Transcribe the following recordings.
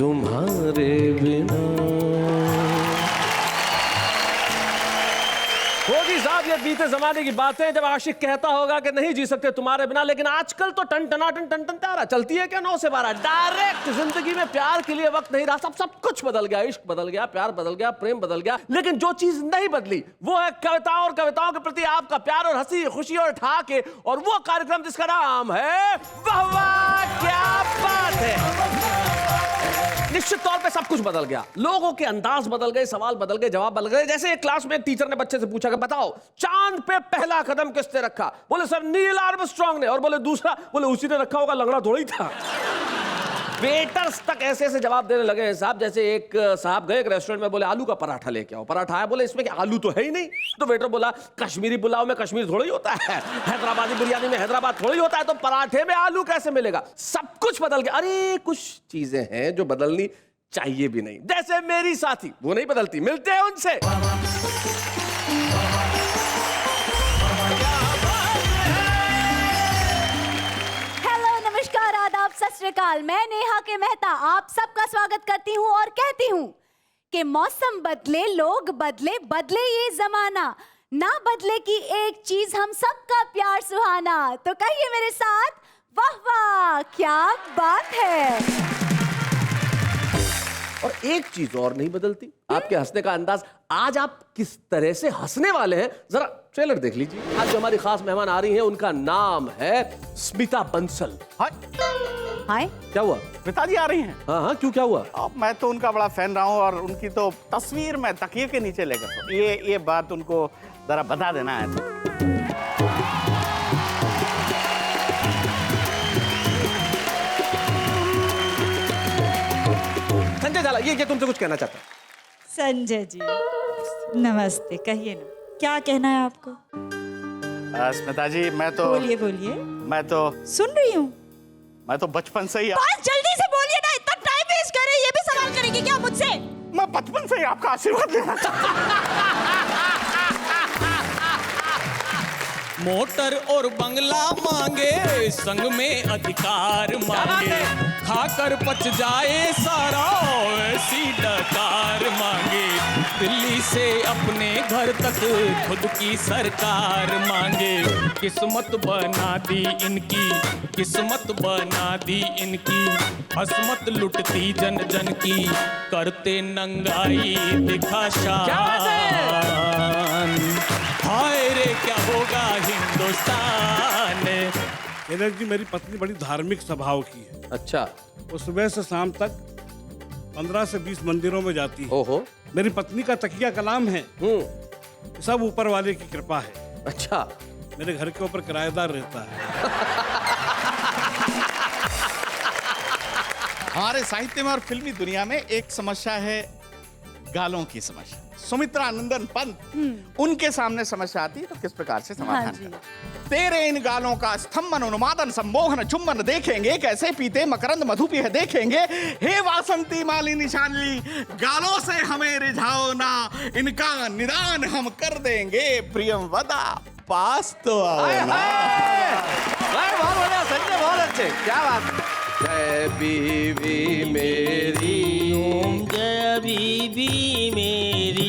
तुम्हारे बिना। होगी साहब ये बीते जमाने की बातें जब आशिक कहता होगा कि नहीं जी सकते तुम्हारे बिना, लेकिन आजकल तो टन टनाटन टन टन तारा चलती है क्या 9 से 12 डायरेक्ट। जिंदगी में प्यार के लिए वक्त नहीं रहा, सब कुछ बदल गया, इश्क बदल गया, प्यार बदल गया, प्रेम बदल गया, लेकिन जो चीज नहीं बदली वो है कविताओं और कविताओं के प्रति आपका प्यार और हंसी खुशी और ठहाके, और वो कार्यक्रम जिसका नाम है वाह वाह क्या बात है। निश्चित तौर पे सब कुछ बदल गया, लोगों के अंदाज बदल गए, सवाल बदल गए, जवाब बदल गए। जैसे एक क्लास में एक टीचर ने बच्चे से पूछा कि बताओ चांद पे पहला कदम किसने रखा? बोले सर नील आर्मस्ट्रांग ने। और बोले दूसरा? बोले उसी ने रखा होगा, लंगड़ा थोड़ी था। वेटर्स तक ऐसे ऐसे जवाब देने लगे हैं साहब। जैसे एक साहब गए एक रेस्टोरेंट में, बोले आलू का पराठा लेके आओ। पराठा आया, बोले इसमें क्या आलू तो है ही नहीं। तो वेटर बोला कश्मीरी पुलाव में कश्मीर थोड़ा ही होता है, हैदराबादी बिरयानी में हैदराबाद थोड़ा ही होता है, तो पराठे में आलू कैसे मिलेगा? सब कुछ बदल गया। अरे कुछ चीजें हैं जो बदलनी चाहिए भी नहीं, जैसे मेरी साथी वो नहीं बदलती, मिलते हैं उनसे। हेलो, नमस्कार, आदाब, सत श्री अकाल। मैं नेहा के मेहता आप सबका स्वागत करती हूँ और कहती हूँ कि मौसम बदले, लोग बदले, बदले ये जमाना, ना बदले की एक चीज, हम सबका प्यार सुहाना। तो कहिए मेरे साथ, वाह वाह क्या बात है। और एक चीज और नहीं बदलती, आपके हंसने का अंदाज। आज आप किस तरह से हंसने वाले हैं जरा ट्रेलर देख लीजिए। आज जो हमारी खास मेहमान आ रही हैं उनका नाम है स्मिता बंसल। हाय, क्या हुआ? पिताजी आ रही हैं? हाँ हाँ, क्यों क्या हुआ? अब मैं तो उनका बड़ा फैन रहा हूँ और उनकी तो तस्वीर मैं तकिए के नीचे लेकर, ये बात उनको जरा बता देना है। संजय झाला ये तुमसे कुछ कहना चाहता है। संजय जी नमस्ते, कहिए ना, क्या कहना है आपको? स्मिता जी मैं तो बोलिए बोलिए, मैं तो सुन रही हूँ। मैं तो बचपन से ही बस जल्दी से बोलिए ना, इतना टाइम वेस्ट करे, ये भी सवाल करेंगे क्या मुझसे? मैं बचपन से ही आपका आशीर्वाद लेना चाहता। मोटर और बंगला मांगे, संग में अधिकार मांगे, खाकर पच जाए सारा ऐसी डकार मांगे, दिल्ली से अपने घर तक खुद की सरकार मांगे। किस्मत बना दी इनकी, किस्मत बना दी इनकी, असमत लुटती जन जन की, करते नंगाई दिखा शान। हाय रे क्या होगा हिंदुस्तान। एनक जी मेरी पत्नी बड़ी धार्मिक स्वभाव की है। अच्छा। वो सुबह से शाम तक 15 से 20 मंदिरों में जाती है। ओहो। मेरी पत्नी का तकिया कलाम है, सब ऊपर वाले की कृपा है। अच्छा। मेरे घर के ऊपर किराएदार रहता है। हमारे साहित्य में और फिल्मी दुनिया में एक समस्या है, गालों की समस्या। सुमित्रा नंदन पंत, उनके सामने समस्या आती है तो किस प्रकार से समाधान करना? तेरे इन गालों का स्तंभन उन्मादन सम्मोहन चुम्बन देखेंगे, कैसे पीते मकरंद मधु पिह देखेंगे। हे वासंती मालिनी शालिनी, गालों से हमें रिझाओ ना, इनका निदान हम कर देंगे। प्रियम वदा पास तो आओ ना। बहुत बढ़िया संजय, बहुत अच्छे, क्या बात। जय बीवी मेरी, ओम जय बीबी मेरी,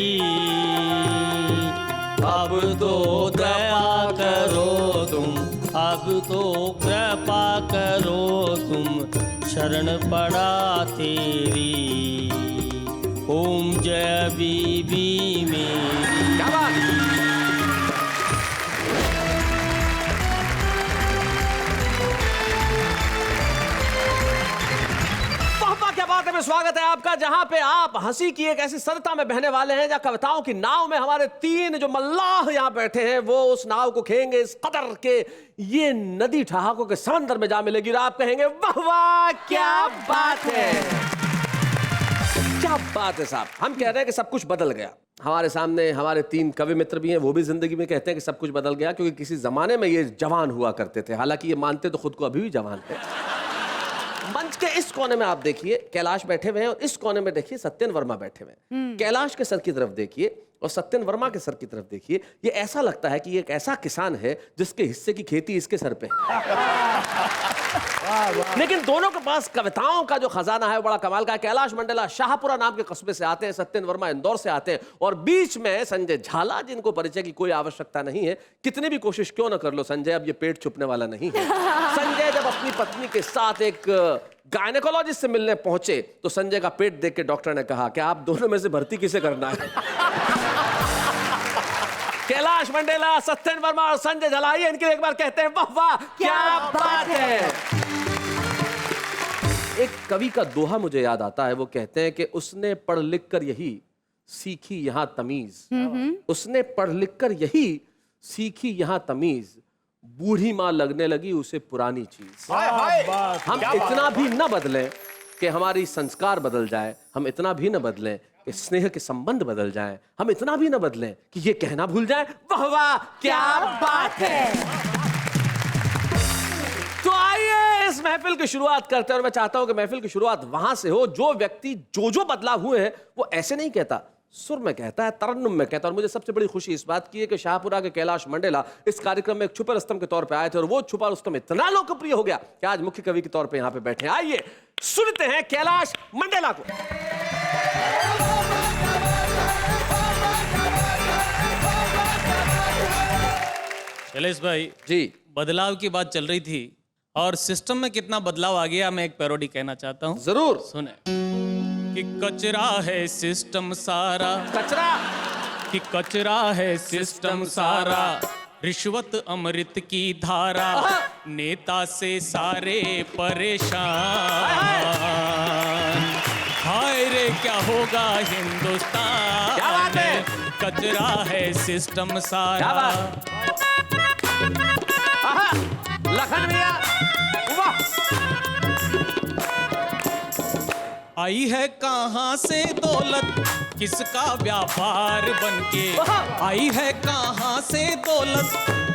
अब तो कृपा करो तुम, अब तो कृपा करो तुम, शरण पड़ा तेरी। ओम जय बीबी मेरी। क्या बात। क्या बात है, स्वागत है आपका जहां पे आप हंसी की एक ऐसी सरता में बहने वाले हैं, जहां कविताओं की नाव में हमारे 3 जो मल्लाह यहां बैठे हैं वो उस नाव को खेंगे इस कदर के ये नदी ठहाकों के समंदर में जा मिलेगी और आप कहेंगे वाह वाह क्या बात है। क्या बात है साहब। हम कह रहे हैं कि सब कुछ बदल गया। हमारे सामने हमारे 3 कवि मित्र भी हैं, वो भी जिंदगी में कहते हैं कि सब कुछ बदल गया, क्योंकि किसी जमाने में ये जवान हुआ करते थे। हालांकि ये मानते तो खुद को अभी भी जवान थे। मंच के इस कोने में आप देखिए कैलाश बैठे हुए हैं और इस कोने में देखिए सत्यन वर्मा बैठे हुए हैं। कैलाश के सर की तरफ देखिए, और सत्यन वर्मा के सर की तरफ देखिए, ये ऐसा लगता है कि ये एक ऐसा किसान है जिसके हिस्से की खेती इसके सर पे है। लेकिन दोनों के पास कविताओं का जो खजाना है वो बड़ा कमाल का है। कैलाश मंडेला शाहपुरा नाम के कस्बे से आते हैं, सत्यन वर्मा इंदौर से आते हैं, और बीच में संजय झाला, जिनको परिचय की कोई आवश्यकता नहीं है। कितनी भी कोशिश क्यों ना कर लो संजय, अब ये पेट छुपने वाला नहीं है। संजय जब अपनी पत्नी के साथ एक गायनेकोलॉजिस्ट से मिलने पहुंचे तो संजय का पेट देख के डॉक्टर ने कहा कि आप दोनों में से भर्ती किसे करना है? कैलाश मंडेला, सत्यन वर्मा और संजय झाला, इनके लिए एक बार कहते हैं वाह वाह क्या बात है। एक कवि का दोहा मुझे याद आता है, वो कहते हैं कि उसने पढ़ लिख कर यही सीखी यहां तमीज, उसने पढ़ लिख कर यही सीखी यहां तमीज, बूढ़ी मां लगने लगी उसे पुरानी चीज। हम इतना भी न बदलें कि हमारी संस्कार बदल जाए, हम इतना भी न बदलें कि स्नेह के संबंध बदल जाएं, हम इतना भी न बदलें कि ये कहना भूल जाएं वाह वाह क्या बात है। तो आइए इस महफिल की शुरुआत करते हैं, और मैं चाहता हूं कि महफिल की शुरुआत वहां से हो जो व्यक्ति जो बदलाव हुए हैं वो ऐसे नहीं कहता, सुर में कहता है, तरन्नुम में कहता है। और मुझे सबसे बड़ी खुशी इस बात की है कि शाहपुरा के कैलाश मंडेला इस कार्यक्रम में एक छुपे रुस्तम के तौर पे आए थे, और वो छुपा रुस्तम इतना लोकप्रिय हो गया कि आज मुख्य कवि के तौर पे यहाँ पे बैठे हैं। आइए सुनते हैं कैलाश मंडेला को। शैलेश भाई जी, बदलाव की बात चल रही थी और सिस्टम में कितना बदलाव आ गया, मैं एक पैरोडी कहना चाहता हूँ। जरूर। सुने कि कचरा है सिस्टम सारा, कचरा कि कचरा है सिस्टम सारा, रिश्वत अमृत की धारा, नेता से सारे परेशान, हाय रे क्या होगा हिंदुस्तान, क्या बात है? कचरा है सिस्टम क्या सारा। बात? आहा, लखन भैया वाह। आई है कहां से दौलत किसका व्यापार बनके, आई है कहां से दौलत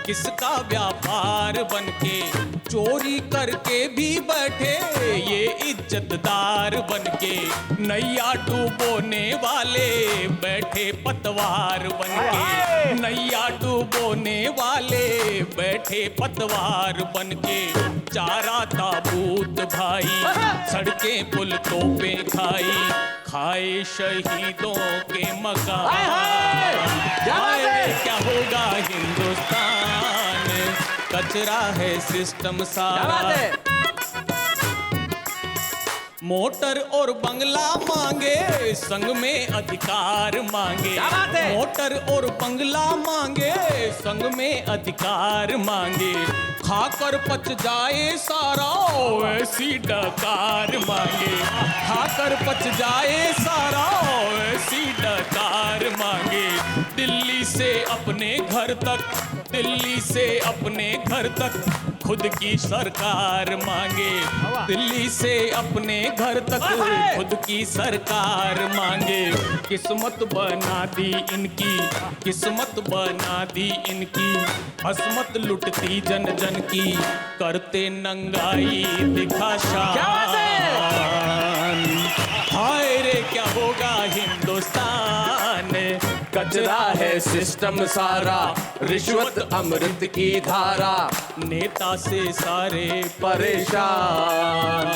किसका व्यापार बनके, चोरी करके भी बैठे ये इज्जतदार बनके, नैया डूबोने वाले बैठे पतवार बनके, नैया डूबोने वाले बैठे पतवार बनके, चारा ताबूत भाई सड़कें पुल तोपे खाई, खाए शहीदों के मकान, हाय क्या होगा हिंदुस्तान, कचरा है सिस्टम सारा। मोटर और बंगला मांगे संग में अधिकार मांगे, मोटर और बंगला मांगे संग में अधिकार मांगे, खाकर पच जाए सारा ऐसी डकार मांगे, खाकर पच जाए सारा ऐसी डकार मांगे, दिल्ली से अपने घर तक, दिल्ली से अपने घर तक खुद की सरकार मांगे, दिल्ली से अपने घर तक खुद की सरकार मांगे, किस्मत बना दी इनकी, किस्मत बना दी इनकी, असमत लुटती जन जन की, करते नंगाई दिखा शान, हाय रे क्या होगा हिंदुस्तान, कचरा है सिस्टम सारा, रिश्वत अमृत की धारा, नेता से सारे परेशान,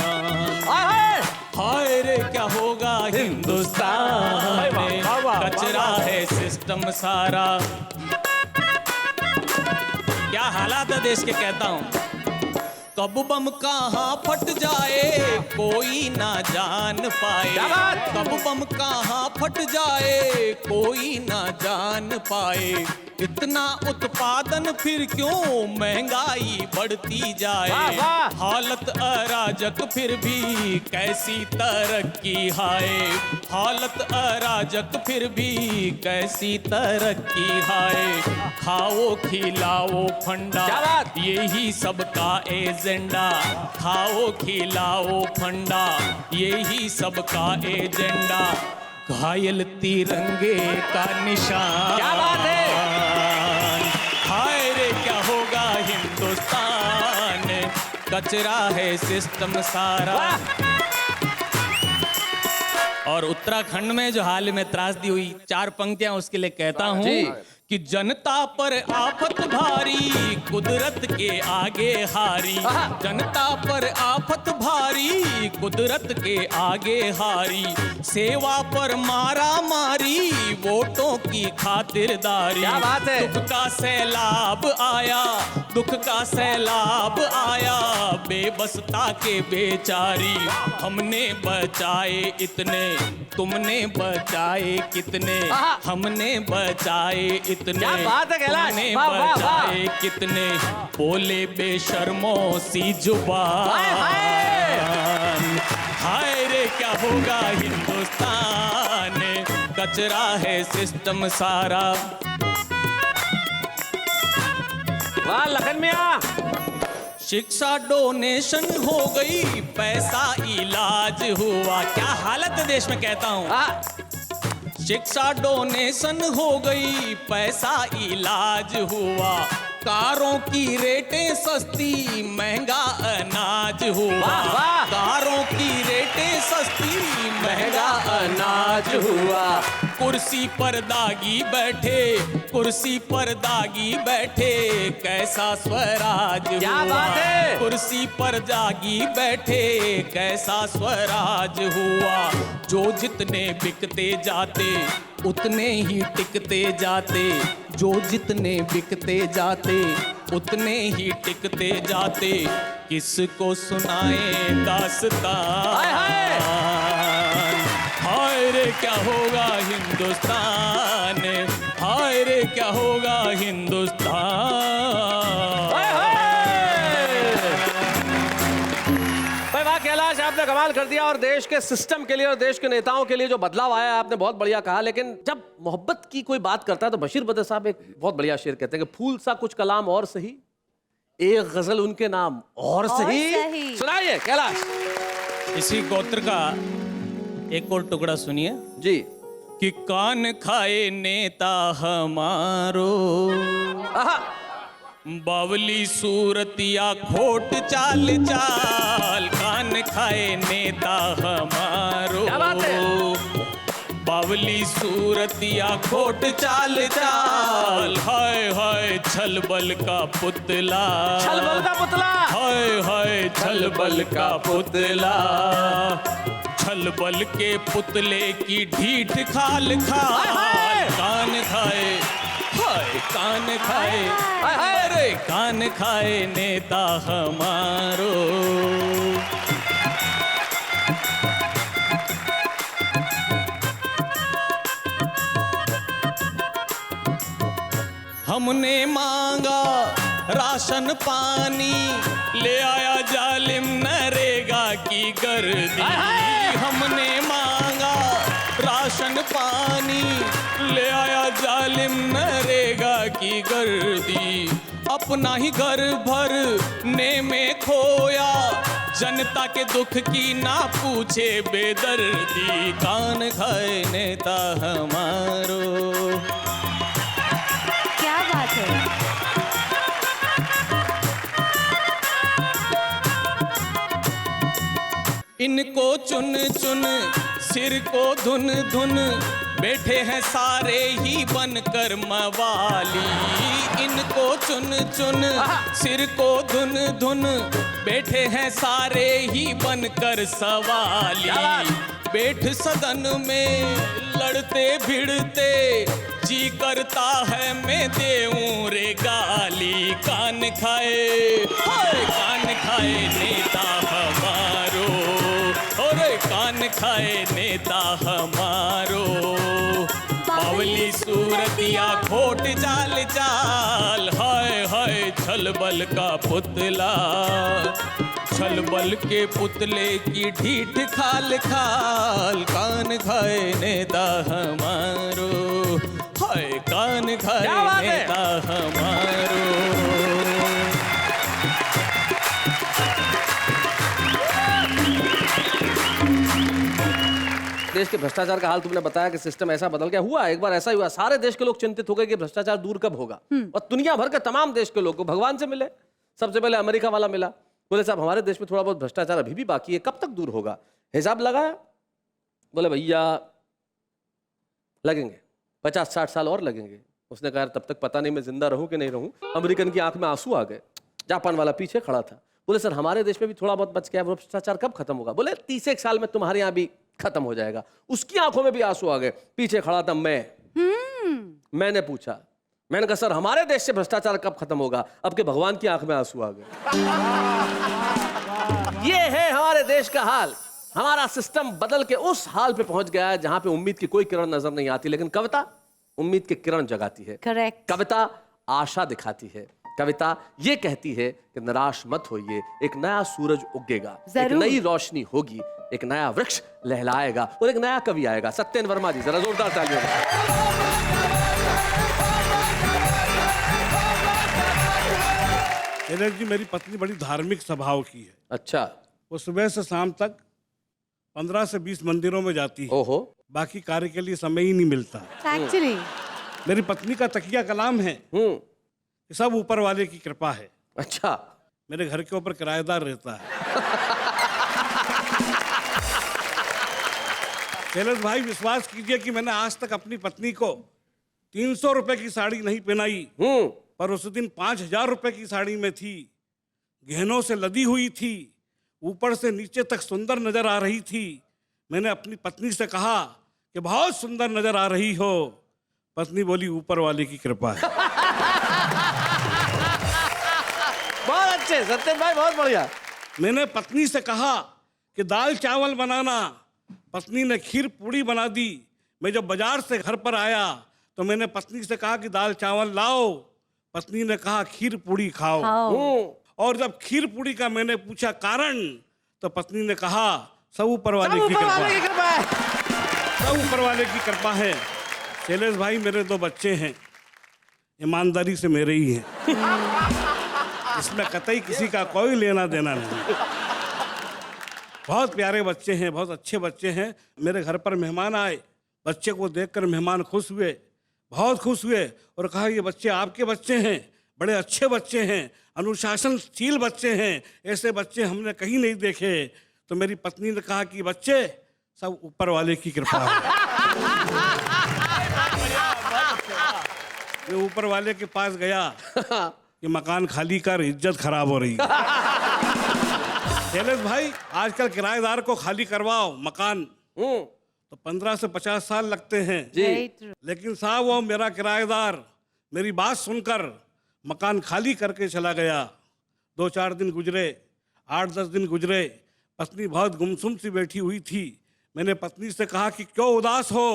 हाय रे क्या होगा हिंदुस्तान, कचरा है सिस्टम सारा। क्या हालात है देश के, कहता हूँ कब बम कहाँ फट जाए कोई ना जान पाए, कब बम कहाँ फट जाए कोई ना जान पाए, इतना उत्पादन फिर क्यों महंगाई बढ़ती जाए, हालत अराजक फिर भी कैसी तरक्की हाय, हालत अराजक फिर भी कैसी तरक्की हाय, खाओ खिलाओ फंडा यही सबका एजेंडा, खाओ खिलाओ फंडा यही सबका एजेंडा, घायल तिरंगे का निशान, क्या बात है? हाय रे क्या होगा हिंदुस्तान, कचरा है सिस्टम सारा। और उत्तराखंड में जो हाल में त्रासदी हुई, 4 पंक्तियां उसके लिए कहता हूँ जी। कि जनता पर आफत भारी, कुदरत के आगे हारी। जनता पर आफत भारी, कुदरत के आगे हारी। सेवा पर मारा मारी, वोटों की खातिरदारी। क्या बात है? दुख का सैलाब आया, दुख का सैलाब आया, बेबसता के बेचारी। हमने बचाए इतने, तुमने बचाए कितने, हमने बचाए इतने, क्या बात है कैलाश, तुमने वाह, वाह, वाह। बचाए कितने, बोले बेशर्मों सी जुबान। हाय रे क्या होगा हिंदुस्तान, कचरा है सिस्टम सारा। वाह लखन मियां। शिक्षा डोनेशन हो गई, पैसा इलाज हुआ। क्या हालत है देश में, कहता हूँ। शिक्षा डोनेशन हो गई, पैसा इलाज हुआ। कारों की रेटें सस्ती, महंगा अनाज हुआ। वाह, वाह। कारों की रेटें सस्ती, महंगा अनाज हुआ। कुर्सी पर दागी बैठे, कुर्सी पर दागी बैठे, कैसा स्वराज हुआ। क्या बात है? कुर्सी पर जागी बैठे, कैसा स्वराज हुआ। जो जितने बिकते जाते, उतने ही टिकते जाते। जो जितने बिकते जाते, उतने ही टिकते जाते। किसको सुनाए दास्तान, हाय, हाय। हाय रे क्या होगा हिंदुस्तान, हाय रे क्या होगा हिंदुस्तान। भाई वाह कैलाश, आपने कमाल कर दिया। और देश के सिस्टम के लिए और देश के नेताओं के लिए जो बदलाव आया, आपने बहुत बढ़िया कहा। लेकिन जब मोहब्बत की कोई बात करता है तो बशीर बदर साहब एक बहुत बढ़िया शेर कहते हैं कि फूल सा कुछ कलाम और सही, एक गजल उनके नाम और सही। सुनाइए कैलाश। इसी गोत्र का एक और टुकड़ा सुनिए जी। कि कान खाए नेता हमारो, बावली सूरतिया खोट चाल चाल। कान खाए नेता हमारो, क्या बात है? बावली सूरतिया खोट चाल चाल। हाय हाय छल बल का पुतला, छल बल का पुतला। हाय हाय छल बल का पुतला। छल बल के पुतले की ढीठ खाल खाल। कान खाए, हाय कान खाए, अरे कान खाए नेता हमारो। हमने मांगा राशन पानी, ले आया जालिम नरेगा की गर्दी। हमने मांगा राशन पानी, ले आया जालिम नरेगा की गर्दी। अपना ही घर भरने में खोया, जनता के दुख की ना पूछे बेदर्दी। कान खाए नेता हमारो। क्या बात है। इनको चुन चुन सिर को धुन धुन, बैठे हैं सारे ही बनकर मवाली। इनको चुन चुन सिर को धुन धुन, बैठे हैं सारे ही बनकर सवाली। बैठ सदन में लड़ते भिड़ते, जी करता है मैं देऊं रे गाली। कान खाए, हाय कान खाए नेता हमारो, अरे कान खाए नेता हमारो। बावली सूरतिया खोट चाल चाल, हाय हाय छल बल का पुतला। छल बल के पुतले की ढीठ खाल खाल। कान खाए नेता हमारो, हाय कान खाए नेता हमारो। देश के भ्रष्टाचार का हाल तुमने बताया कि सिस्टम ऐसा बदल गया। हुआ एक बार ऐसा ही हुआ, सारे देश के लोग चिंतित हो गए कि भ्रष्टाचार दूर कब होगा। और दुनिया भर के तमाम देश के लोग को भगवान से मिले। सबसे पहले अमेरिका वाला मिला, बोले साहब हमारे देश में थोड़ा बहुत भ्रष्टाचार अभी भी बाकी है, कब तक दूर होगा। हिसाब लगाया, बोले भैया लगेंगे 50-60 साल और लगेंगे। उसने कहा तब तक पता नहीं मैं जिंदा रहूं कि नहीं रहूं। अमेरिकन की आंख में आंसू आ गए। जापान वाला पीछे खड़ा था। बोले सर हमारे देश में भी थोड़ा बहुत बच गया, वो भ्रष्टाचार कब खत्म होगा? बोले 30 साल में तुम्हारे यहाँ भी खत्म हो जाएगा। उसकी आंखों में भी आंसू आ गए। पीछे खड़ा था मैंने पूछा, मैंने कहा सर हमारे देश से भ्रष्टाचार कब खत्म होगा? अब के भगवान की आंख में आंसू आ गए। ये है हमारे देश का हाल। हमारा सिस्टम बदल के उस हाल पे पहुंच गया है जहां पे उम्मीद की कोई किरण नजर नहीं आती, लेकिन कविता उम्मीद की किरण जगाती है। करेक्ट। कविता आशा दिखाती है। कविता ये कहती है कि निराश मत होइए, एक नया सूरज उगेगा, एक नई रोशनी होगी, एक नया वृक्ष लहलाएगा और एक नया कवि आएगा। सत्येन वर्मा जी, जरा जोरदार तालियों। शैलेश जी, मेरी पत्नी बड़ी धार्मिक स्वभाव की है। अच्छा। वो सुबह से शाम तक 15 से 20 मंदिरों में जाती है। ओहो। बाकी कार्य के लिए समय ही नहीं मिलता। एक्चुअली मेरी पत्नी का तकिया कलाम है कि सब ऊपर वाले की कृपा है। अच्छा। मेरे घर के ऊपर किराएदार रहता है। शैलेश भाई, विश्वास कीजिए कि मैंने आज तक अपनी पत्नी को 300 रुपए की साड़ी नहीं पहनाई, पर उस दिन 5000 रुपए की साड़ी में थी, गहनों से लदी हुई थी, ऊपर से नीचे तक सुंदर नजर आ रही थी। मैंने अपनी पत्नी से कहा कि बहुत सुंदर नजर आ रही हो। पत्नी बोली ऊपर वाले की कृपा है। बहुत अच्छे सत्येन भाई, बहुत बढ़िया। मैंने पत्नी से कहा कि दाल चावल बनाना, पत्नी ने खीर पूड़ी बना दी। मैं जब बाजार से घर पर आया तो मैंने पत्नी से कहा कि दाल चावल लाओ, पत्नी ने कहा खीर पूड़ी खाओ। और जब खीर पूड़ी का मैंने पूछा कारण, तो पत्नी ने कहा सब ऊपर वाले की कृपा है, सब ऊपर वाले की कृपा है। शैलेश भाई, मेरे 2 बच्चे हैं, ईमानदारी से मेरे ही हैं। इसमें कतई किसी का कोई लेना देना नहीं। बहुत प्यारे बच्चे हैं, बहुत अच्छे बच्चे हैं। मेरे घर पर मेहमान आए, बच्चे को देखकर मेहमान खुश हुए, बहुत खुश हुए और कहा ये बच्चे आपके बच्चे हैं, बड़े अच्छे बच्चे हैं, अनुशासनशील बच्चे हैं, ऐसे बच्चे हमने कहीं नहीं देखे। तो मेरी पत्नी ने कहा कि बच्चे सब ऊपर वाले की कृपा है। मैं ऊपर वाले के पास गया कि मकान खाली कर, इज्जत खराब हो रही है। शैलेश भाई, आजकल किराएदार को खाली करवाओ मकान तो 15 से 50 साल लगते हैं जी। लेकिन साहब वो मेरा किराएदार मेरी बात सुनकर मकान खाली करके चला गया। 2-4 दिन गुजरे, 8-10 दिन गुजरे, पत्नी बहुत गुमसुम सी बैठी हुई थी। मैंने पत्नी से कहा कि क्यों उदास हो?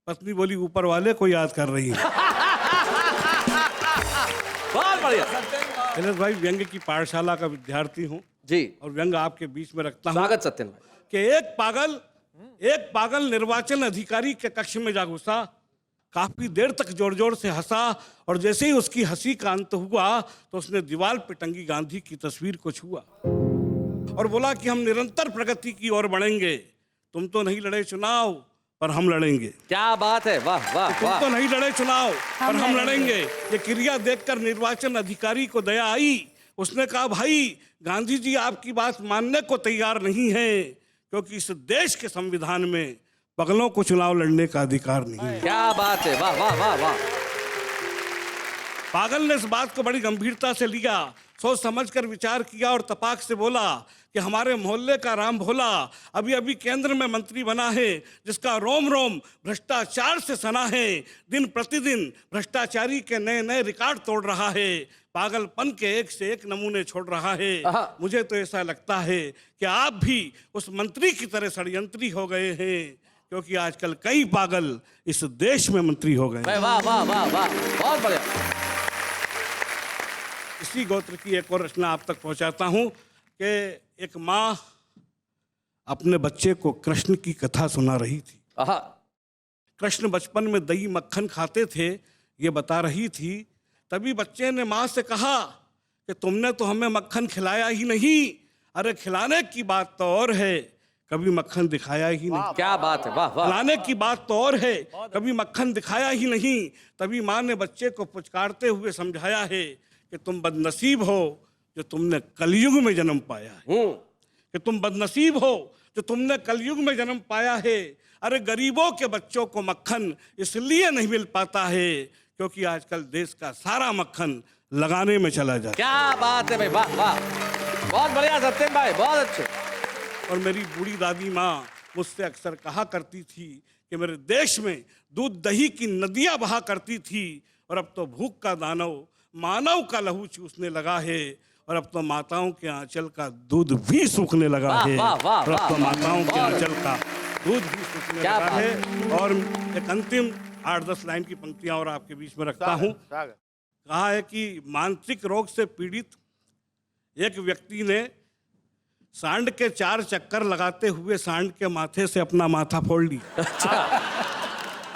पत्नी बोली ऊपर वाले को याद कर रही है। बहुत बढ़िया। शैलेश भाई, व्यंग्य की पाठशाला का विद्यार्थी हूँ जी, और व्यंग्य आपके बीच में रखता हूँ। स्वागत सत्येन भाई। कि एक पागल निर्वाचन अधिकारी के कक्ष में जा घुसा, काफी देर तक जोर जोर से हंसा और जैसे ही उसकी हंसी का अंत हुआ तो उसने दीवार पे टंगी गांधी की तस्वीर को छुआ और बोला कि हम निरंतर प्रगति की ओर बढ़ेंगे। तुम तो नहीं लड़े चुनाव, पर हम लड़ेंगे। क्या बात है, वाह वाह तुम वाह। तो नहीं लड़े चुनाव, पर हम लड़ेंगे। ये क्रिया देखकर निर्वाचन अधिकारी को दया आई। उसने कहा भाई, गांधी जी आपकी बात मानने को तैयार नहीं है, क्योंकि इस देश के संविधान में पगलों को चुनाव लड़ने का अधिकार नहीं है। क्या बात है, वाह वाह वाह वाह। पागल ने इस बात को बड़ी गंभीरता से लिया, सोच समझकर विचार किया और तपाक से बोला कि हमारे मोहल्ले का राम भोला अभी अभी केंद्र में मंत्री बना है, जिसका रोम रोम भ्रष्टाचार से सना है, दिन प्रतिदिन भ्रष्टाचारी के नए नए रिकॉर्ड तोड़ रहा है, पागलपन के एक से एक नमूने छोड़ रहा है। मुझे तो ऐसा लगता है कि आप भी उस मंत्री की तरह षड्यंत्री हो गए हैं, क्योंकि आजकल कई पागल इस देश में मंत्री हो गए। वाह वाह वाह वाह, बहुत बढ़िया। इसी गोत्र की एक और रचना आप तक पहुंचाता हूं कि एक माँ अपने बच्चे को कृष्ण की कथा सुना रही थी। कृष्ण बचपन में दही मक्खन खाते थे, ये बता रही थी। तभी बच्चे ने माँ से कहा कि तुमने तो हमें मक्खन खिलाया ही नहीं। अरे खिलाने की बात तो और है, कभी मक्खन दिखाया ही नहीं। क्या बात है, वाह वाह। खिलाने की बात तो और है, कभी मक्खन दिखाया ही नहीं। तभी माँ ने बच्चे को पुचकारते हुए समझाया है कि तुम बदनसीब हो जो तुमने कलयुग में जन्म पाया है, कि तुम बदनसीब हो जो तुमने कलयुग में जन्म पाया है। अरे गरीबों के बच्चों को मक्खन इसलिए नहीं मिल पाता है क्योंकि आजकल देश का सारा मक्खन लगाने में चला जाता है। क्या बात है भाई, वाह वाह, बहुत बढ़िया सत्यम भाई, बहुत अच्छे। और मेरी बूढ़ी दादी माँ मुझसे अक्सर कहा करती थी कि मेरे देश में दूध दही की नदियां बहा करती थी और अब तो भूख का दानव मानव का लहू चूसने लगा है और अब तो माताओं के आंचल का दूध भी सूखने लगा वाह, है। वाह, वाह, और अब तो वाह, माताओं के बहुत आंचल का दूध भी सूखने क्या लगा बात है। और एक अंतिम 8-10 लाइन की पंक्तियां और आपके बीच में रखता हूँ। कहा है कि मानसिक रोग से पीड़ित एक व्यक्ति ने सांड के 4 चक्कर लगाते हुए सांड के माथे से अपना माथा फोड़ लिया।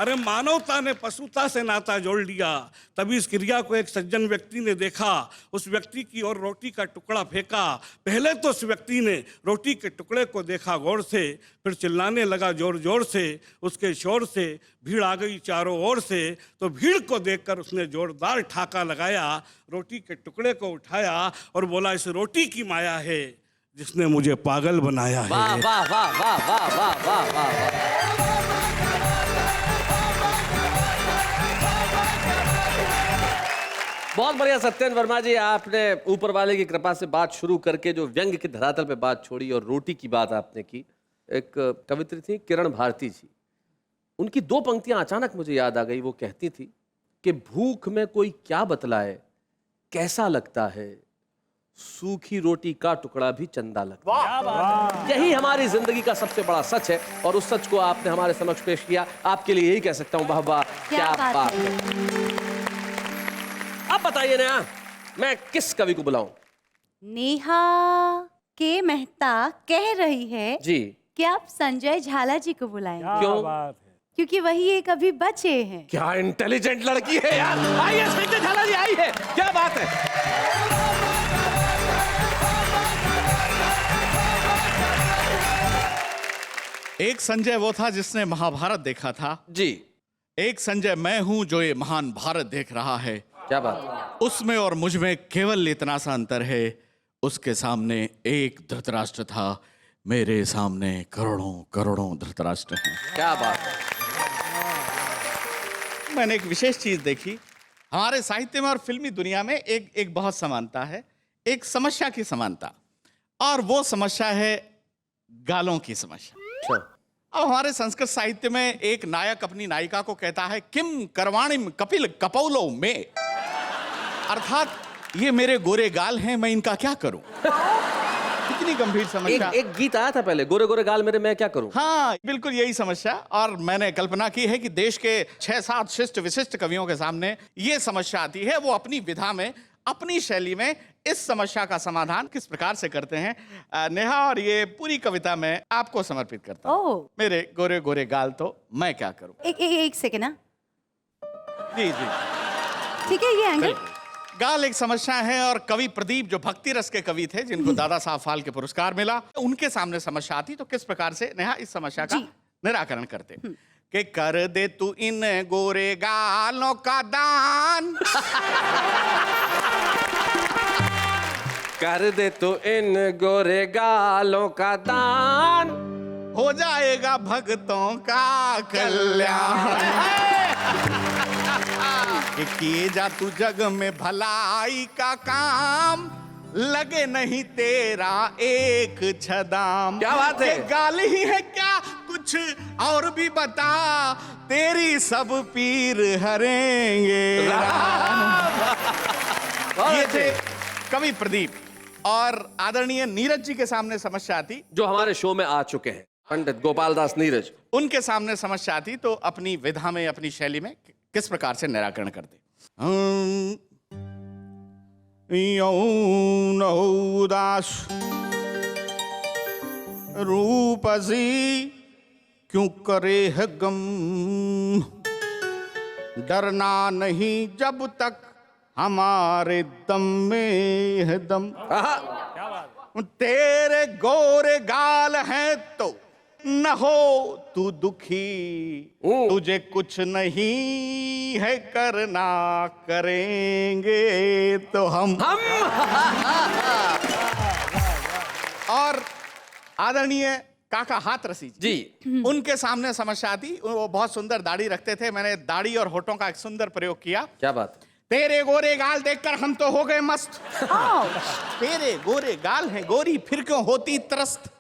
अरे मानवता ने पशुता से नाता जोड़ लिया। तभी इस क्रिया को एक सज्जन व्यक्ति ने देखा, उस व्यक्ति की ओर रोटी का टुकड़ा फेंका। पहले तो उस व्यक्ति ने रोटी के टुकड़े को देखा गौर से, फिर चिल्लाने लगा जोर जोर से। उसके शोर से भीड़ आ गई चारों ओर से, तो भीड़ को देखकर उसने जोरदार ठाका लगाया, रोटी के टुकड़े को उठाया और बोला, इस रोटी की माया है जिसने मुझे पागल बनाया है। वाह वाह वाह वाह वाह वाह वाह वाह। बहुत बढ़िया सत्येंद्र वर्मा जी, आपने ऊपर वाले की कृपा से बात शुरू करके जो व्यंग के धरातल पे बात छोड़ी और रोटी की बात आपने की। एक कवित्री थी किरण भारती जी, उनकी 2 पंक्तियां अचानक मुझे याद आ गई। वो कहती थी कि भूख में कोई क्या बतलाए, कैसा लगता है, सूखी रोटी का टुकड़ा भी चंदा लगता है। यही हमारी जिंदगी का सबसे बड़ा सच है और उस सच को आपने हमारे समक्ष पेश किया। आपके लिए यही कह सकता हूँ, वाह वाह, क्या बात है। अब बताइए नेहा, मैं किस कवि को बुलाऊं? नेहा के मेहता कह रही है जी कि आप संजय झाला जी को बुलाएंगे। क्यों? क्योंकि वही एक अभी बचे हैं। क्या इंटेलिजेंट लड़की है यार। आइए संजय झाला जी, आइए, क्या बात है। एक संजय वो था जिसने महाभारत देखा था। जी, एक संजय मैं हूं जो ये महान भारत देख रहा है। क्या बात। उसमें और मुझ में केवल इतना सा अंतर है, उसके सामने एक धृतराष्ट्र था, मेरे सामने करोड़ों करोड़ों धृतराष्ट्र हैं। क्या बात है। मैंने एक विशेष चीज देखी, हमारे साहित्य में और फिल्मी दुनिया में एक बहुत समानता है, एक समस्या की समानता, और वो समस्या है गालों की समस्या। अब हमारे संस्कृत साहित्य में एक नायक अपनी नायिका को कहता है, किम करवाणिम कपिल कपौलो में, अर्थात ये मेरे गोरे गाल हैं, मैं इनका क्या करूं। कितनी गंभीर समस्या। एक गीत आया था पहले, गोरे गोरे गाल मेरे, मैं क्या करूं। हाँ, बिल्कुल यही समस्या। और मैंने कल्पना की है कि देश के 6-7 शिष्ट विशिष्ट कवियों के सामने ये समस्या आती है, वो अपनी विधा में, अपनी शैली में इस समस्या का समाधान किस प्रकार से करते हैं। नेहा, और ये पूरी कविता मैं आपको समर्पित करता हूँ। मेरे गोरे गोरे गाल तो मैं क्या करूं। एक सेकेंड ना। जी जी, ठीक है, ये एंगल। गाल एक समस्या है, और कवि प्रदीप जो भक्ति रस के कवि थे, जिनको दादा साहब फाल्के पुरस्कार मिला, उनके सामने समस्या आती तो किस प्रकार से नेहा इस समस्या का निराकरण करते कि कर दे तू इन गोरे गालों का दान। कर दे तो इन गोरे गालों का दान, हो जाएगा भक्तों का कल्याण। कि किए जा तू जग में भलाई का काम, लगे नहीं तेरा एक छदाम। क्या बात है। ये गाल ही है क्या, कुछ और भी बता, तेरी सब पीर हरेंगे। ये थे कवि प्रदीप, और आदरणीय नीरज जी के सामने समस्या आती, जो हमारे शो में आ चुके हैं, पंडित गोपाल दास नीरज। उनके सामने समस्या आती तो अपनी विधा में, अपनी शैली में किस प्रकार से निराकरण करते। यौन उदास रूपसी क्यों करे है गम, डरना नहीं जब तक हमारे दम में है दम। तेरे गोरे गाल हैं तो न हो तू दुखी, तुझे कुछ नहीं है करना, करेंगे तो हम। और आदरणीय काका हाथरसी जी उनके सामने समस्या आती। वो बहुत सुंदर दाढ़ी रखते थे। मैंने दाढ़ी और होठों का एक सुंदर प्रयोग किया। क्या बात। तेरे गोरे गाल देखकर हम तो हो गए मस्त। तेरे गोरे गाल हैं गोरी, फिर क्यों होती त्रस्त,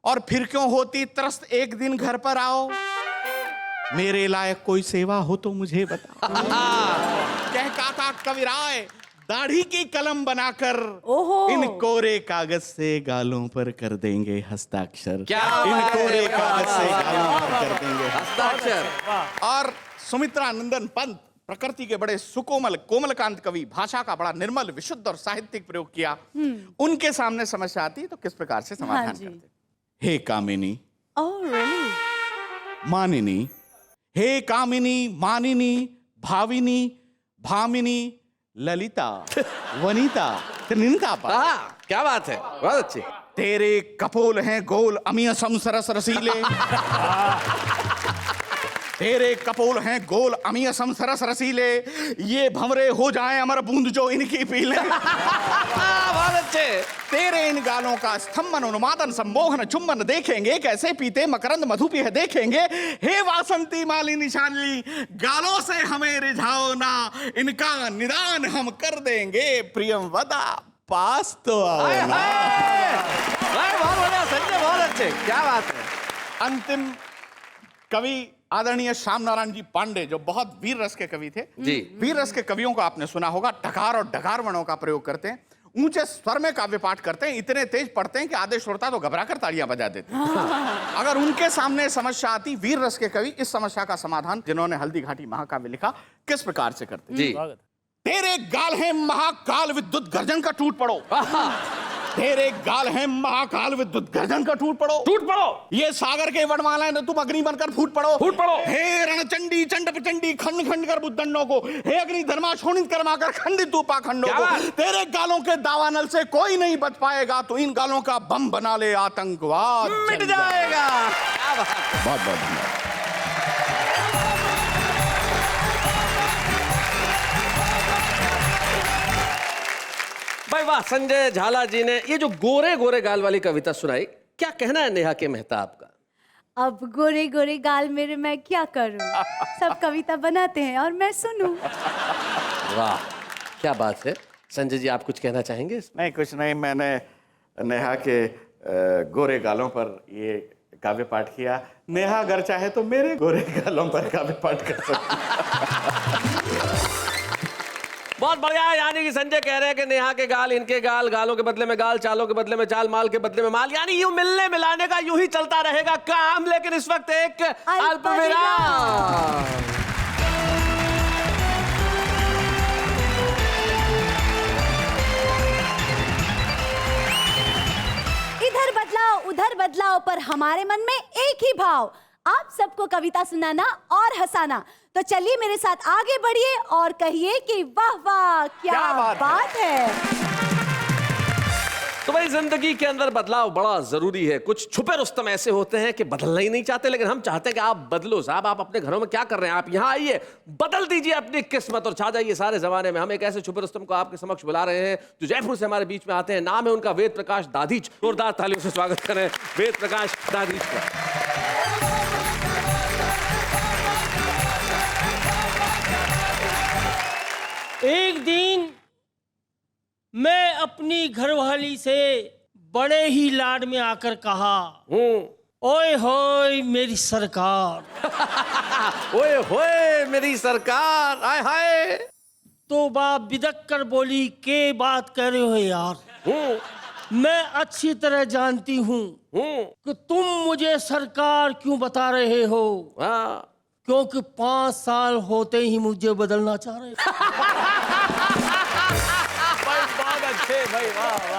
और फिर क्यों होती त्रस्त, एक दिन घर पर आओ, मेरे लायक कोई सेवा हो तो मुझे बता। कह काका कविराय दाढ़ी की कलम बनाकर इन कोरे कागज से गालों पर कर देंगे हस्ताक्षर। क्या इन बात है, कोरे क्या कागज बात से है, गालों पर कर देंगे हस्ताक्षर। और सुमित्रा नंदन पंत प्रकृति के बड़े सुकोमल कोमलकांत कवि, भाषा का बड़ा निर्मल विशुद्ध और साहित्यिक प्रयोग किया। उनके सामने समस्या आती तो किस प्रकार से समाधान करते। हे कामिनी मानिनी, हे कामिनी मानिनी भाविनी भामिनी ललिता वनिता त्रिनिता पा। क्या बात है, बहुत अच्छी। तेरे कपोल हैं गोल अमीयसम सरस रसीले। तेरे कपोल हैं गोल अमीयसम सरस रसीले, ये भंवरे हो जाएं अमर बूंद जो इनकी पी लें। बहुत अच्छे। तेरे इन गालों का स्तंभन उन्मादन सम्मोहन चुंबन देखेंगे, कैसे पीते मकरंद मधु पिह देखेंगे। हे वासंती मालिनी शालिनी, गालों से हमें रिझाओ ना, इनका निदान हम कर देंगे। प्रियम वदा पास तो आओ ना। बहुत बढ़िया संजय, बहुत अच्छे। क्या बात है। अंतिम कवि आदरणीय श्याम नारायण जी पांडे, जो बहुत वीर रस के कवि थे। जी। वीर रस के कवियों को आपने सुना होगा, टकार और डकार वर्णों का प्रयोग करते हैं, ऊंचे स्वर में काव्य पाठ करते हैं, इतने तेज पढ़ते हैं कि आधे श्रोता तो घबराकर तालियां बजा देते हैं। अगर उनके सामने समस्या आती, वीर रस के कवि इस समस्या का समाधान, जिन्होंने हल्दी घाटी महाकाव्य लिखा, किस प्रकार से करते। जी। तेरे गाल है महाकाल विद्युत गर्जन का टूट पड़ो। तेरे गाल है महाकाल विद्युत गर्जन का टूट पड़ो। टूट पड़ो। ये सागर के वनमाला है, तुम अग्नि बनकर फूट पड़ो। फूट पड़ो। हे रणचंडी चंड प्रचंडी खंड खंड कर बुद्धंडों को, हे अग्नि धर्मा शोणित कर्माकर खंडित तू पाखंडों को। तेरे गालों के दावानल से कोई नहीं बच पाएगा, तो इन गालों का बम बना ले आतंकवाद मिट जाएगा। बहुत बहुत धन्यवाद। भाई वाह, संजय झाला जी ने ये जो गोरे गोरे गाल वाली कविता सुनाई, क्या कहना है नेहा के मेहता आपका। अब गोरे गोरे गाल मेरे, मैं क्या करूं। सब कविता बनाते हैं और मैं सुनूं। वाह क्या बात है। संजय जी आप कुछ कहना चाहेंगे। नहीं कुछ नहीं, मैंने नेहा के गोरे गालों पर ये काव्य पाठ किया। नेहा अगर चाहे तो मेरे गोरे गालों पर काव्य पाठ कर सकती। बहुत बढ़िया। यानी कि संजय कह रहे हैं कि नेहा के गाल, इनके गाल, गालों के बदले में गाल, चालों के बदले में चाल, माल के बदले में माल, यानी यूं मिलने मिलाने का यूं ही चलता रहेगा काम। लेकिन इस वक्त एक अल्पविराम। इधर बदलाव उधर बदलाव, पर हमारे मन में एक ही भाव, आप सबको कविता सुनाना और हंसाना। तो चलिए मेरे साथ आगे बढ़िए और कहिए कि वाह वाह क्या बात है। तो भाई जिंदगी के अंदर बदलाव बड़ा जरूरी है। कुछ छुपे रुस्तम ऐसे होते हैं कि बदलना ही नहीं चाहते, लेकिन हम चाहते हैं कि आप बदलो। साहब आप अपने घरों में क्या कर रहे हैं, आप यहाँ आइए, बदल दीजिए अपनी किस्मत और छा जाइए सारे जमाने में। हम एक ऐसे छुपे रुस्तम को आपके समक्ष बुला रहे हैं जो जयपुर से हमारे बीच में आते हैं। नाम है उनका वेद प्रकाश दाधीच। जोरदार तालियों से स्वागत करें वेद प्रकाश दाधीच का। एक दिन मैं अपनी घरवाली से बड़े ही लाड में आकर कहा, ओए होए मेरी सरकार। ओए होए मेरी सरकार, आय हाय। तो बाप बिदक कर बोली, के बात कर रहे हो यार, मैं अच्छी तरह जानती हूँ कि तुम मुझे सरकार क्यों बता रहे हो। क्योंकि 5 साल होते ही मुझे बदलना चाह रहे भाई।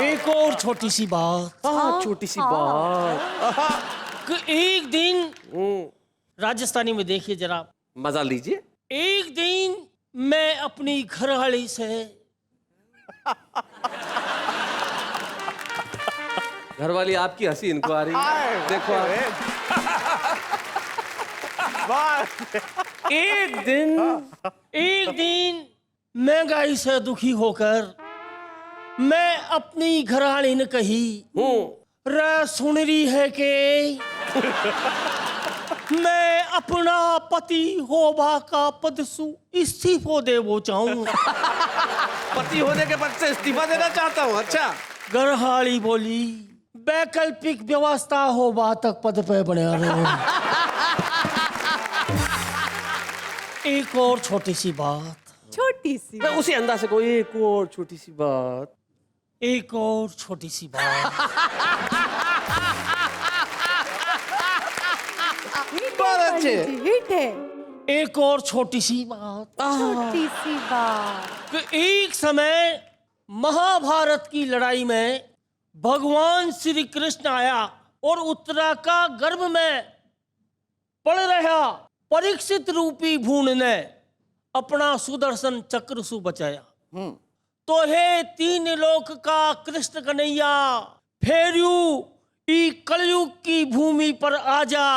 एक और छोटी सी बात। छोटी सी बात कि एक दिन राजस्थानी में देखिए जरा, मजा लीजिए। एक दिन मैं अपनी घरवाली से घरवाली आपकी हंसी इनको आ रही है, देखो आप। एक दिन महंगाई से दुखी होकर मैं अपनी घरवाली ने कही, रे सुन रही है कि मैं अपना पति होबा का पद सु इस्तीफो देवो चाहूँ। पति होने के पद से इस्तीफा देना चाहता हूँ। अच्छा, गरहाली बोली वैकल्पिक व्यवस्था होबा तक पद पे बने रहो। एक और छोटी सी बात, छोटी सी। मैं उसी अंदाज से कोई एक और छोटी सी बात। एक और छोटी सी बात। बहुत अच्छे। हिट है। एक और छोटी सी बात छोटी सी बात। कि एक समय महाभारत की लड़ाई में भगवान श्री कृष्ण आया और उत्तरा का गर्भ में पड़ रहा परीक्षित रूपी भूण ने अपना सुदर्शन चक्र सु बचाया। तो हे तीन लोक का कृष्ण कन्हैया, फेरयू ई कलयुग की भूमि पर आजा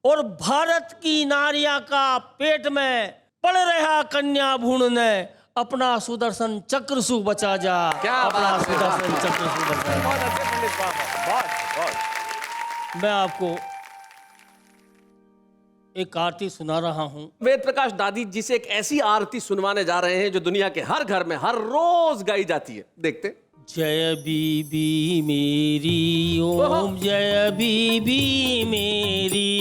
और भारत की नारिया का पेट में पड़ रहा कन्या भ्रूण ने अपना सुदर्शन चक्र सु बचा जा। क्या अपना बात है। सुदर्शन चक्र सु बचा जा। बहुत अच्छे पंडित बाबा, बहुत। मैं आपको एक आरती सुना रहा हूं। वेद प्रकाश दादी जी से एक ऐसी आरती सुनवाने जा रहे हैं जो दुनिया के हर घर में हर रोज गाई जाती है। देखते। जय बीबी मेरी ओम जय बीबी मेरी,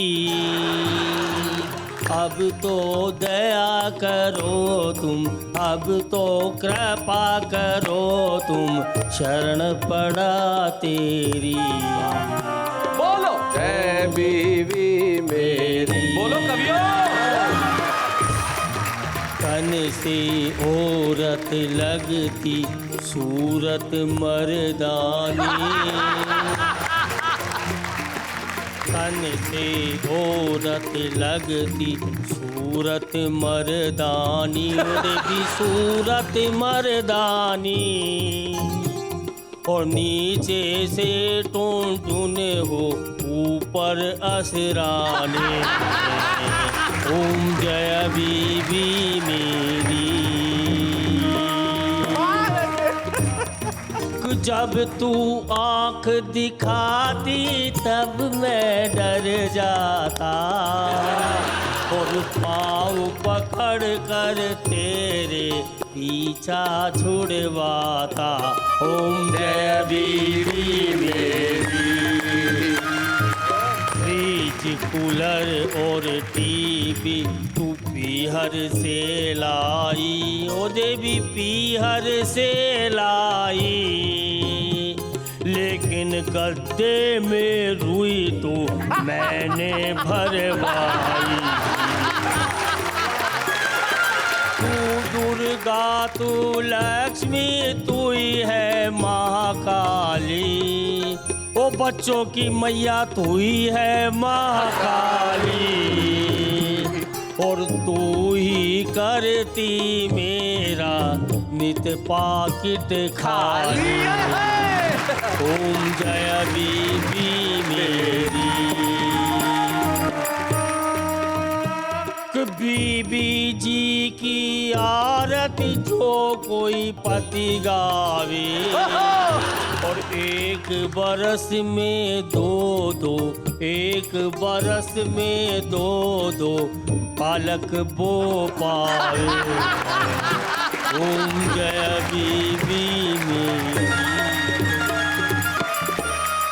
अब तो दया करो तुम, अब तो कृपा करो तुम, शरण पड़ा तेरी। बोलो जय बीवी मेरी, बोलो कवियो। तन से औरत लगती सूरत मर्दानी, तन से औरत लगती सूरत मर्दानी, भी सूरत मर्दानी, और नीचे से टून हो ऊपर असरानी। ओम जय बीबी मेरी। जब तू आंख दिखाती तब मैं डर जाता, और पाँव पकड़ कर तेरे पीछा छुड़वाता। ओम जय बीबी मेरी। फ्रिज कूलर और टीवी तू पीहर से लाई, ओ देवी पीहर से लाई, लेकिन गद्दे में रुई तो मैंने भरवाई। तू दुर्गा तू लक्ष्मी तू ही है महाकाली, ओ बच्चों की मैया तू ही है महाकाली, और तू ही करती मेरा नित पाकिट खाली। ओम जय बीबी मेरी। बीबी जी की आरती जो कोई पति गावे, और एक बरस में दो दो, एक बरस में दो दो बालक बो पावे। ओम जय बीबी मेरी।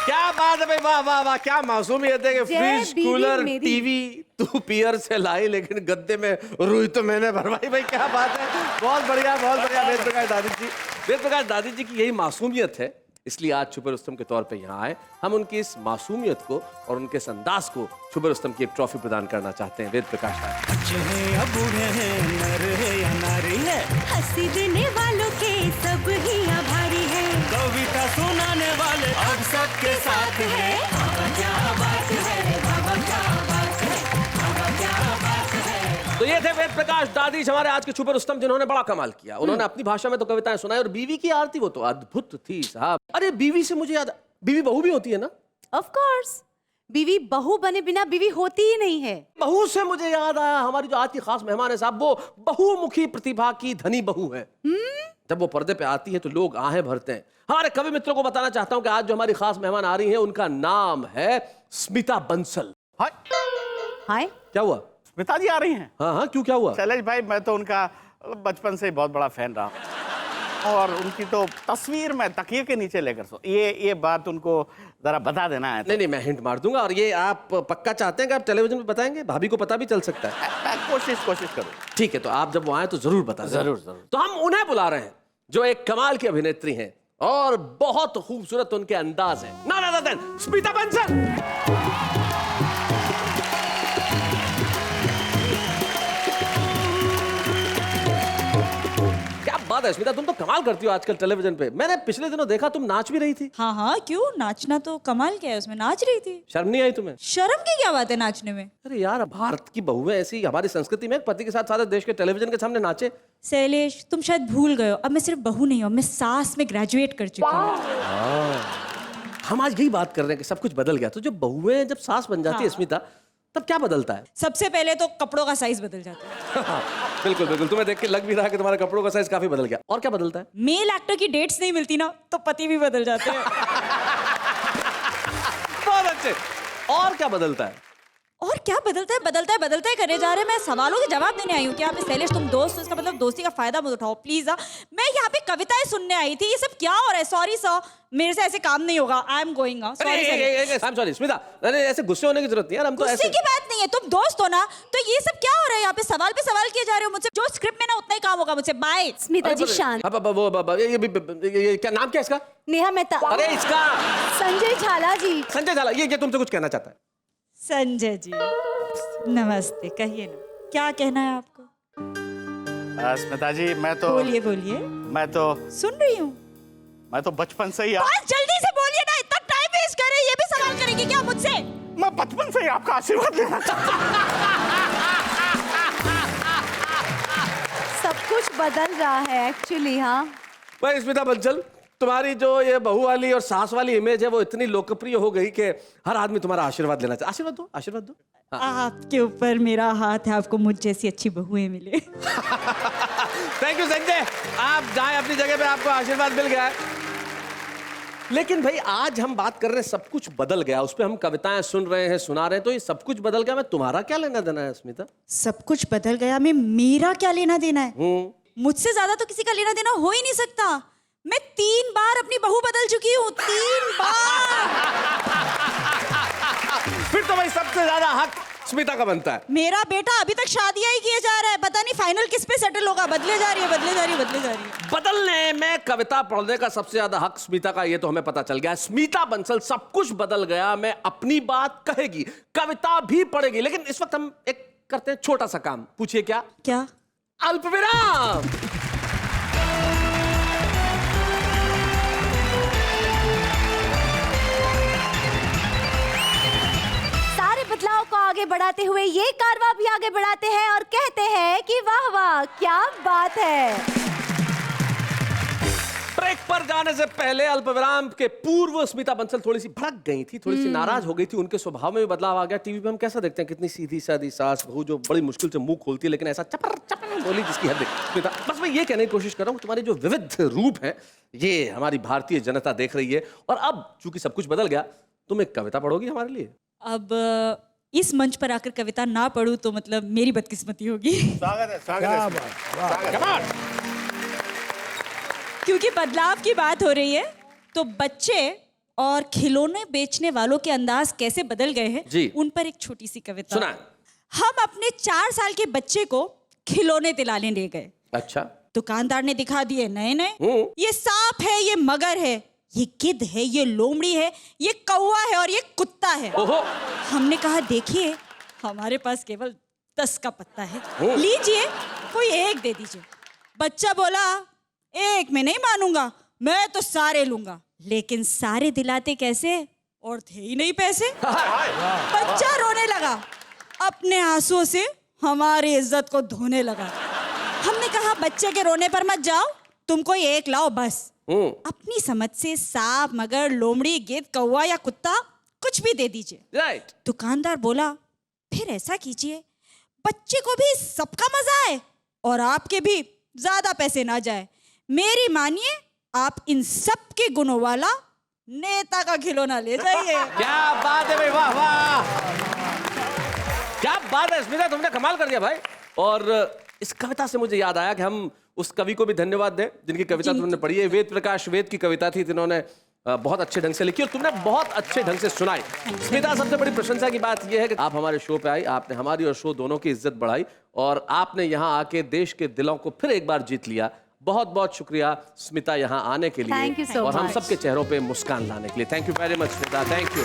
क्या बात है भाई, वाह वाह वाह, क्या मासूमियत है कि जय फ्रिज बीवी कूलर मेरी। टीवी तू पियर से लाई, लेकिन गद्दे में रुई तो मैंने भरवाई। भाई क्या बात है, बहुत बढ़िया बहुत बढ़िया। वेद प्रकाश दादी जी, वेद प्रकाश दादी जी की यही मासूमियत है, इसलिए आज छुपे रुस्तम के तौर पे यहाँ आए। हम उनकी इस मासूमियत को और उनके इस अंदाज को छुपे रुस्तम की एक ट्रॉफी प्रदान करना चाहते हैं। वेद प्रकाश दादी। बच्चे हैं या बूढ़े हैं, नर है या नारी है, हंसी देने वालों के सब ही आभारी है, कविता सुनाने वाले अब सबके साथ है। बाबा क्या बात है, बाबा क्या बात है, बाबा क्या बात है। तो ये थे वेद प्रकाश दादी हमारे आज के छुपे रुस्तम, जिन्होंने बड़ा कमाल किया। उन्होंने अपनी भाषा में तो कविताएं सुनाई, और बीवी की आरती वो तो अद्भुत थी साहब। अरे बीवी से मुझे याद, बीवी बहू भी होती है ना? ऑफ कोर्स, बीवी बहू बने बिना बीवी होती ही नहीं है। बहू से मुझे याद आया, हमारी जो आज की खास मेहमान है साहब, वो बहुमुखी प्रतिभा की धनी बहू है। जब वो पर्दे पे आती है तो लोग आहें भरते हैं। हमारे कवि मित्रों को बताना चाहता हूं कि आज जो हमारी खास मेहमान आ रही हैं, उनका नाम है स्मिता बंसल। हाय, हाय। क्या हुआ? स्मिता जी आ रही हैं? हाँ हाँ, क्यों, क्या हुआ? शैलेश भाई, मैं तो उनका बचपन से ही बहुत बड़ा फैन रहा हूं। और उनकी तो तस्वीर मैं तकिए के नीचे लेकर सो, ये बात उनको जरा बता देना है। नहीं नहीं, मैं हिंट मार दूंगा। और ये आप पक्का चाहते हैं कि आप टेलीविजन पे बताएंगे? भाभी को पता भी चल सकता है। मैं कोशिश करूँ। ठीक है, तो आप जब वो आए तो जरूर बता देना। जरूर। तो हम उन्हें बुला रहे हैं जो एक कमाल की अभिनेत्री हैं और बहुत खूबसूरत उनके अंदाज है। None other than Smita Bansal. क्या बात है स्मिता, तुम तो कमाल करती हो आजकल टेलीविजन पे। मैंने पिछले दिनों देखा तुम नाच भी रही थी। हाँ हाँ, क्यों, नाचना तो कमाल क्या है, उसमें नाच रही थी। शर्म नहीं आई तुम्हें? शर्म की क्या बात है नाचने में? अरे यार, भारत की बहुएं ऐसी, हमारी संस्कृति में पति के साथ सारे देश के टेलीविजन के सामने नाचे। शैलेश, तुम शायद भूल गए हो, अब मैं सिर्फ बहू नहीं हूँ, मैं सास में ग्रेजुएट कर चुकी हूँ। हम आज यही बात कर रहे हैं कि सब कुछ बदल गया। तो जब बहुएं जब सास बन जाती है स्मिता, तब क्या बदलता है? सबसे पहले तो कपड़ों का साइज बदल जाता है। बिल्कुल बिल्कुल, तुम्हें देख के लग भी रहा है कि तुम्हारे कपड़ों का साइज काफी बदल गया। और क्या बदलता है? मेल एक्टर की डेट्स नहीं मिलती ना, तो पति भी बदल जाते हैं। बहुत अच्छे। और क्या बदलता है? और क्या बदलता है करे जा रहे हैं। मैं सवालों के जवाब देने आई हूँ। क्या आप शैलेश तुम दोस्त हो, इसका मतलब दोस्ती का फायदा मत उठाओ प्लीज। मैं यहाँ पे कविताएं सुनने आई थी। ये सब क्या हो रहा है? सॉरी सर, मेरे से ऐसे काम नहीं होगा। I am going. Sorry Smita, ऐसे गुस्से होने की जरूरत नहीं यार, हम तो गुस्से ऐसे। की बात नहीं है, तुम दोस्त हो ना। तो ये सब क्या हो रहा है यहाँ पे? सवाल पे सवाल किए जा रहे हो मुझसे। जो स्क्रिप्ट में ना उतना ही काम होगा मुझसे। बाय। स्मिता जी शांत। ये क्या नाम क्या है इसका? नेहा मेहता। अरे इसका संजय झाला जी। संजय झाला। ये तुमसे कुछ कहना चाहता है? संजय जी नमस्ते, कहिए ना, क्या कहना है आपको? स्मिता जी, मैं तो सुन रही हूँ। मैं तो बचपन से ही बस जल्दी से बोलिए ना, इतना टाइम वेस्ट कर रहे हैं। ये भी सवाल करेंगे क्या मुझसे? मैं बचपन से ही आपका आशीर्वाद लेना चाहता सब कुछ बदल रहा है एक्चुअली। हाँ भाई स्मिता बंसल, तुम्हारी जो ये बहू वाली और सास वाली इमेज है वो इतनी लोकप्रिय हो गई कि हर आदमी तुम्हारा आशीर्वाद लेना चाहता है। आशीर्वाद दो, आशीर्वाद दो। आपके ऊपर मेरा हाथ है, आपको मुझ जैसी अच्छी बहुएं मिले। थैंक यू संजय, आप जाएं अपनी जगह पे, आपको आशीर्वाद मिल गया है। लेकिन भाई आज हम बात कर रहे हैं सब कुछ बदल गया, उस पर हम कविताएं सुन रहे हैं, सुना रहे हैं, तो ये सब कुछ बदल गया, मैं तुम्हारा क्या लेना देना है स्मिता? सब कुछ बदल गया, मैं मेरा क्या लेना देना है? मुझसे ज्यादा तो किसी का लेना देना हो ही नहीं सकता। मैं 3 बार अपनी बहू बदल चुकी हूँ, 3 बार। फिर तो भाई सबसे ज्यादा हक स्मिता का बनता है। मेरा बेटा अभी तक शादियां ही किए जा रहा है, पता नहीं फाइनल किस पे सेटल होगा। बदले जा रही है। बदलने में, कविता पढ़ने का सबसे ज्यादा हक स्मिता का, ये तो हमें पता चल गया। स्मिता बंसल, सब कुछ बदल गया। मैं अपनी बात कहेगी, कविता भी पढ़ेगी, लेकिन इस वक्त हम एक करते हैं छोटा सा काम। पूछिए क्या? क्या? अल्पविराम। बदलाव को आगे बढ़ाते हुए ये कारवां भी आगे बढ़ाते हैं और कहते हैं कि वाह वाह क्या बात है। ब्रेक पर जाने से पहले, अल्पविराम के पूर्व, स्मिता बंसल थोड़ी सी भड़क गई थी, थोड़ी सी नाराज हो गई थी, उनके स्वभाव में भी बदलाव आ गया। टीवी पे हम कैसा देखते हैं, कितनी सीधी सादी सास बहू जो बड़ी मुश्किल से मुंह खोलती है, लेकिन ऐसा चपर चपर बोली जिसकी हद है। स्मिता, बस मैं ये कहने की कोशिश कर रहा हूँ, तुम्हारे जो विविध रूप है ये हमारी भारतीय जनता देख रही है, और अब चूंकि सब कुछ बदल गया, तुम एक कविता पढ़ोगी हमारे लिए? अब इस मंच पर आकर कविता ना पढ़ूं तो मतलब मेरी बदकिस्मती होगी। स्वागत है। क्योंकि बदलाव की बात हो रही है, तो बच्चे और खिलौने बेचने वालों के अंदाज कैसे बदल गए हैं, उन पर एक छोटी सी कविता। सुना। हम अपने 4 साल के बच्चे को खिलौने दिलाने ले गए। अच्छा। दुकानदार ने दिखा दिए नए, ये सांप है, ये मगर है, ये गिद्ध है, ये लोमड़ी है, ये कौवा है और ये कुत्ता है। हमने कहा देखिए हमारे पास केवल 10 का पत्ता है, लीजिए कोई एक दे दीजिए। बच्चा बोला एक में नहीं मानूंगा, मैं तो सारे लूंगा। लेकिन सारे दिलाते कैसे, और थे ही नहीं पैसे। बच्चा रोने लगा, अपने आंसुओं से हमारी इज्जत को धोने लगा। हमने कहा बच्चे के रोने पर मत जाओ, तुम कोई एक लाओ बस। अपनी समझ से सांप, मगर, लोमड़ी, गिद्ध, कौवा या कुत्ता कुछ भी दे दीजिए। राइट। दुकानदार बोला फिर ऐसा कीजिए, बच्चे को भी सबका मजा आए और आपके भी ज्यादा पैसे ना जाए। मेरी मानिए, आप इन सब के गुणों वाला नेता का खिलौना ले जाइए। क्या बात है भाई, वाह वाह, क्या बात है स्मिता, तुमने कमाल कर दिया भाई। और इस कविता से मुझे याद आया कि हम उस कवि को भी धन्यवाद दें जिनकी कविता तुमने पढ़ी है। वेद प्रकाश वेद की कविता थी, जिन्होंने बहुत अच्छे ढंग से लिखी और तुमने बहुत अच्छे ढंग से सुनाई। स्मिता, सबसे बड़ी प्रशंसा की बात यह है कि आप हमारे शो पे आई, आपने हमारी और शो दोनों की इज्जत बढ़ाई और आपने यहाँ आके देश के दिलों को फिर एक बार जीत लिया। बहुत बहुत शुक्रिया स्मिता यहाँ आने के लिए। Thank you so और हम much. सबके चेहरों पे मुस्कान लाने के लिए। Thank you very much Smita, thank you.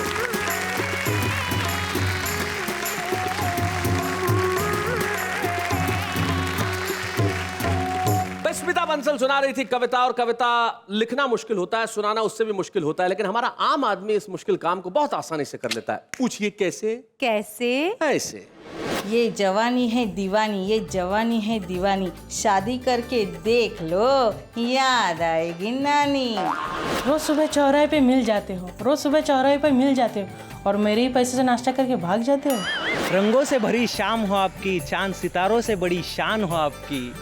Smita Bansal सुना रही थी कविता, और कविता लिखना मुश्किल होता है, सुनाना उससे भी मुश्किल होता है, लेकिन हमारा आम आदमी इस मुश्किल काम को बहुत आसानी से कर लेता है। पूछिए कैसे? कैसे? ऐसे। ये जवानी है दीवानी, ये जवानी है दीवानी, शादी करके देख लो, याद आएगी नानी। रोज सुबह चौराहे पे मिल जाते हो, रोज सुबह चौराहे पे मिल जाते हो और मेरे ही पैसे से नाश्ता करके भाग जाते हो। रंगों से भरी शाम हो आपकी, चांद सितारों से बड़ी शान हो आपकी,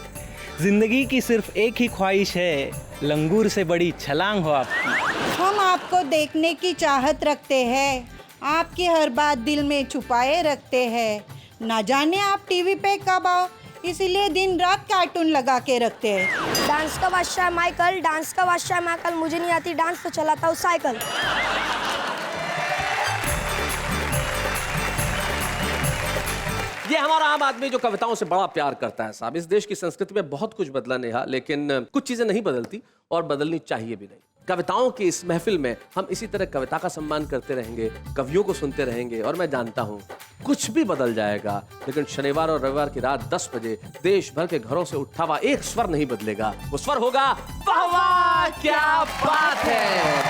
जिंदगी की सिर्फ एक ही ख्वाहिश है, लंगूर से बड़ी छलांग हो आपकी। हम आपको देखने की चाहत रखते हैं, आपकी हर बात दिल में छुपाए रखते हैं, ना जाने आप टीवी पे कब आओ, इसीलिए दिन रात कार्टून लगा के रखते हैं। डांस का बादशाह है माइकल, डांस का बादशाह है माइकल, मुझे नहीं आती डांस तो चलाता हूँ साइकिल। ये हमारा आम आदमी जो कविताओं से बड़ा प्यार करता है साहब। इस देश की संस्कृति में बहुत कुछ बदला नेहा, लेकिन कुछ चीजें नहीं बदलती और बदलनी चाहिए भी नहीं। कविताओं की इस महफिल में हम इसी तरह कविता का सम्मान करते रहेंगे, कवियों को सुनते रहेंगे, और मैं जानता हूं कुछ भी बदल जाएगा, लेकिन शनिवार और रविवार की रात 10 बजे देश भर के घरों से उठा हुआ एक स्वर नहीं बदलेगा। वो स्वर होगा वाह वाह क्या बात है।